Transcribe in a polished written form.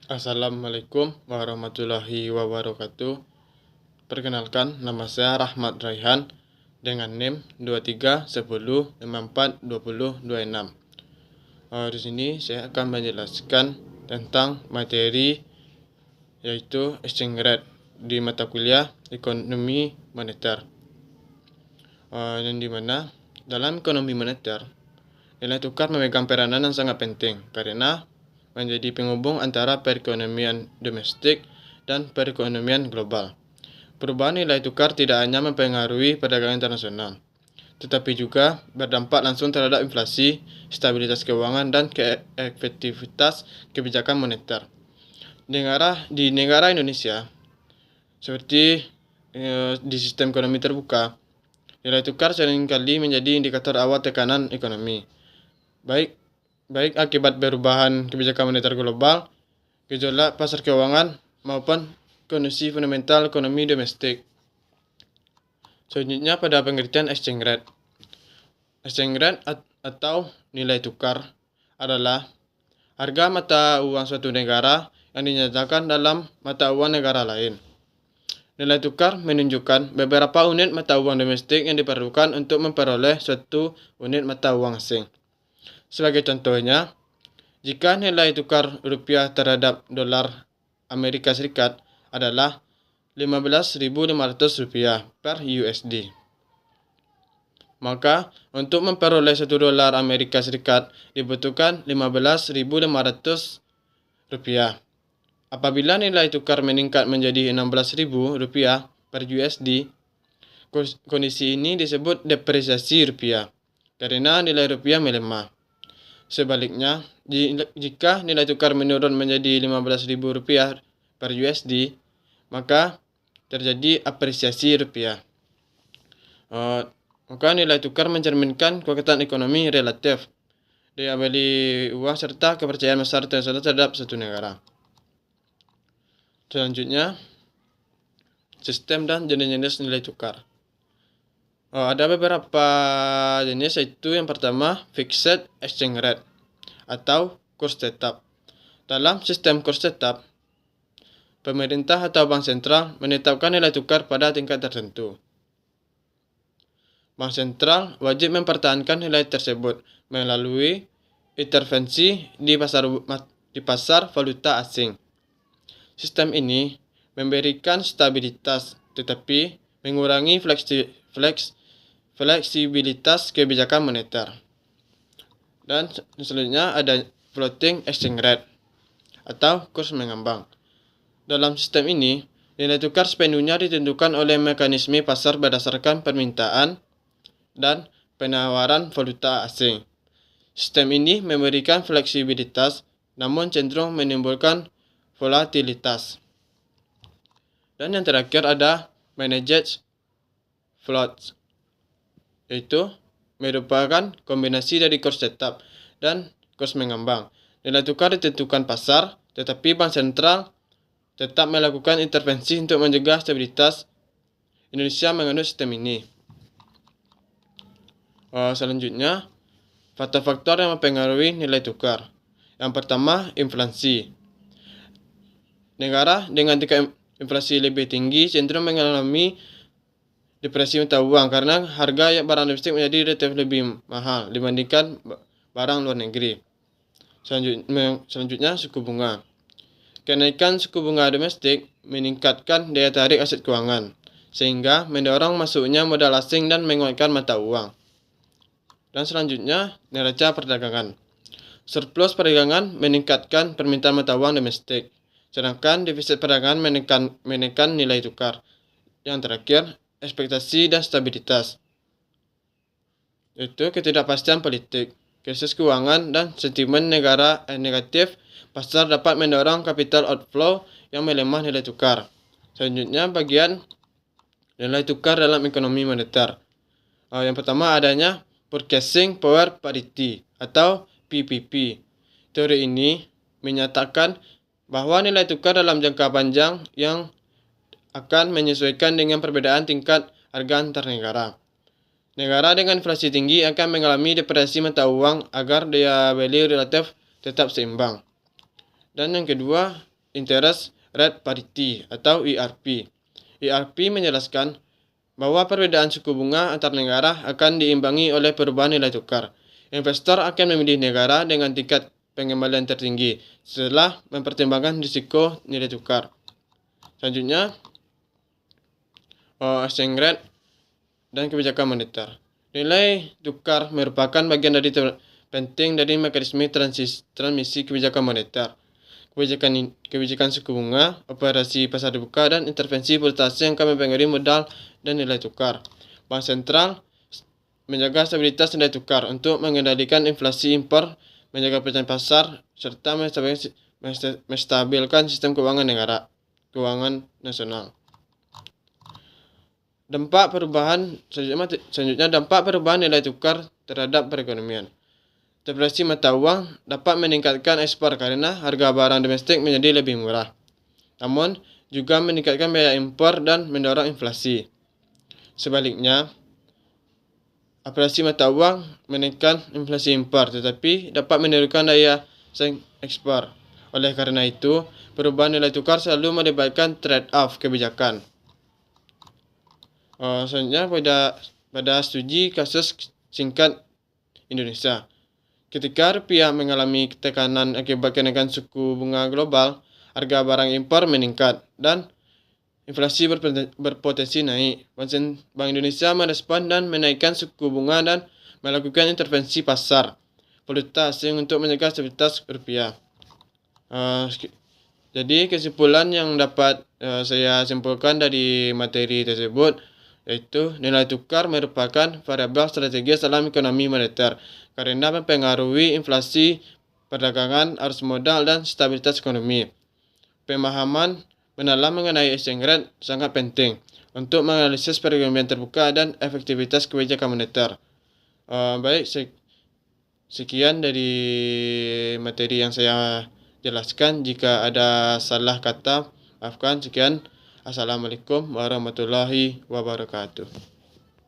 Assalamualaikum warahmatullahi wabarakatuh. Perkenalkan, nama saya Rahmat Raihan dengan NIM 2310542026. Di sini saya akan menjelaskan tentang materi yaitu exchange rate di mata kuliah ekonomi moneter. Yang dimana dalam ekonomi moneter nilai tukar memegang peranan yang sangat penting karena menjadi penghubung antara perekonomian domestik dan perekonomian global. Perubahan nilai tukar tidak hanya mempengaruhi perdagangan internasional, tetapi juga berdampak langsung terhadap inflasi, stabilitas keuangan, dan efektivitas kebijakan moneter. Di negara Indonesia, seperti di sistem ekonomi terbuka, nilai tukar seringkali menjadi indikator awal tekanan ekonomi, baik akibat perubahan kebijakan moneter global, gejolak pasar keuangan, maupun kondisi fundamental ekonomi domestik. Selanjutnya pada pengertian exchange rate. Exchange rate atau nilai tukar adalah harga mata uang suatu negara yang dinyatakan dalam mata uang negara lain. Nilai tukar menunjukkan beberapa unit mata uang domestik yang diperlukan untuk memperoleh suatu unit mata uang asing. Sebagai contohnya, jika nilai tukar rupiah terhadap dolar Amerika Serikat adalah 15.500 rupiah per USD, maka untuk memperoleh 1 dolar Amerika Serikat dibutuhkan 15.500 rupiah. Apabila nilai tukar meningkat menjadi 16.000 rupiah per USD, kondisi ini disebut depresiasi rupiah karena nilai rupiah melemah. Sebaliknya, jika nilai tukar menurun menjadi 15.000 rupiah per USD, maka terjadi apresiasi rupiah. Maka nilai tukar mencerminkan kekuatan ekonomi relatif, daya beli uang, serta kepercayaan masyarakat internasional terhadap suatu negara. Selanjutnya, sistem dan jenis-jenis nilai tukar. Ada beberapa jenis, yaitu yang pertama fixed exchange rate atau kurs tetap. Dalam sistem kurs tetap, pemerintah atau bank sentral menetapkan nilai tukar pada tingkat tertentu. Bank sentral wajib mempertahankan nilai tersebut melalui intervensi di pasar valuta asing. Sistem ini memberikan stabilitas tetapi mengurangi fleksibilitas kebijakan moneter. Dan selanjutnya ada floating exchange rate atau kurs mengambang. Dalam sistem ini, nilai tukar sepenuhnya ditentukan oleh mekanisme pasar berdasarkan permintaan dan penawaran valuta asing. Sistem ini memberikan fleksibilitas namun cenderung menimbulkan volatilitas. Dan yang terakhir ada managed float, yaitu merupakan kombinasi dari kurs tetap dan kurs mengambang. Nilai tukar ditentukan pasar, tetapi bank sentral tetap melakukan intervensi untuk menjaga stabilitas. Indonesia menganut sistem ini. Selanjutnya, faktor-faktor yang mempengaruhi nilai tukar. Yang pertama, inflasi. Negara dengan tingkat inflasi lebih tinggi cenderung mengalami depresi mata uang karena harga barang domestik menjadi relatif lebih mahal dibandingkan barang luar negeri. Selanjutnya, suku bunga. Kenaikan suku bunga domestik meningkatkan daya tarik aset keuangan, sehingga mendorong masuknya modal asing dan menguatkan mata uang. Dan selanjutnya, neraca perdagangan. Surplus perdagangan meningkatkan permintaan mata uang domestik, sedangkan defisit perdagangan menekan nilai tukar. Yang terakhir, ekspektasi dan stabilitas, yaitu ketidakpastian politik, krisis keuangan, dan sentimen negara negatif pasar dapat mendorong capital outflow yang melemah nilai tukar. Selanjutnya, bagian nilai tukar dalam ekonomi moneter. Yang pertama adanya purchasing power parity atau PPP. Teori ini menyatakan bahwa nilai tukar dalam jangka panjang yang akan menyesuaikan dengan perbedaan tingkat harga antar negara. Negara dengan inflasi tinggi akan mengalami depresiasi mata uang agar daya beli relatif tetap seimbang. Dan yang kedua, Interest Rate Parity atau IRP. IRP menjelaskan bahwa perbedaan suku bunga antar negara akan diimbangi oleh perubahan nilai tukar. Investor akan memilih negara dengan tingkat pengembalian tertinggi setelah mempertimbangkan risiko nilai tukar. Selanjutnya, exchange rate dan kebijakan moneter. Nilai tukar merupakan bagian dari penting dari mekanisme transmisi kebijakan moneter. Kebijakan suku bunga, operasi pasar terbuka, dan intervensi politisasi yang akan mempengaruhi modal dan nilai tukar. Bank sentral menjaga stabilitas nilai tukar untuk mengendalikan inflasi impor, menjaga percaya pasar, serta menstabilkan sistem keuangan nasional. Dampak perubahan nilai tukar terhadap perekonomian. Depresiasi mata uang dapat meningkatkan ekspor karena harga barang domestik menjadi lebih murah. Namun, juga meningkatkan biaya impor dan mendorong inflasi. Sebaliknya, apresiasi mata uang menekan inflasi impor tetapi dapat menurunkan daya saing ekspor. Oleh karena itu, perubahan nilai tukar selalu melibatkan trade-off kebijakan. Selanjutnya pada studi kasus singkat Indonesia. Ketika rupiah mengalami tekanan akibat kenaikan suku bunga global, harga barang impor meningkat dan inflasi berpotensi naik. Bank Indonesia merespon dan menaikkan suku bunga dan melakukan intervensi pasar valuta asing untuk menjaga stabilitas rupiah. Jadi kesimpulan yang dapat saya simpulkan dari materi tersebut yaitu nilai tukar merupakan variabel strategis dalam ekonomi moneter karena mempengaruhi inflasi, perdagangan, arus modal, dan stabilitas ekonomi. Pemahaman mendalam mengenai exchange rate sangat penting untuk menganalisis perekonomian terbuka dan efektivitas kebijakan moneter. Sekian dari materi yang saya jelaskan. Jika ada salah kata, maafkan. Sekian. Assalamualaikum warahmatullahi wabarakatuh.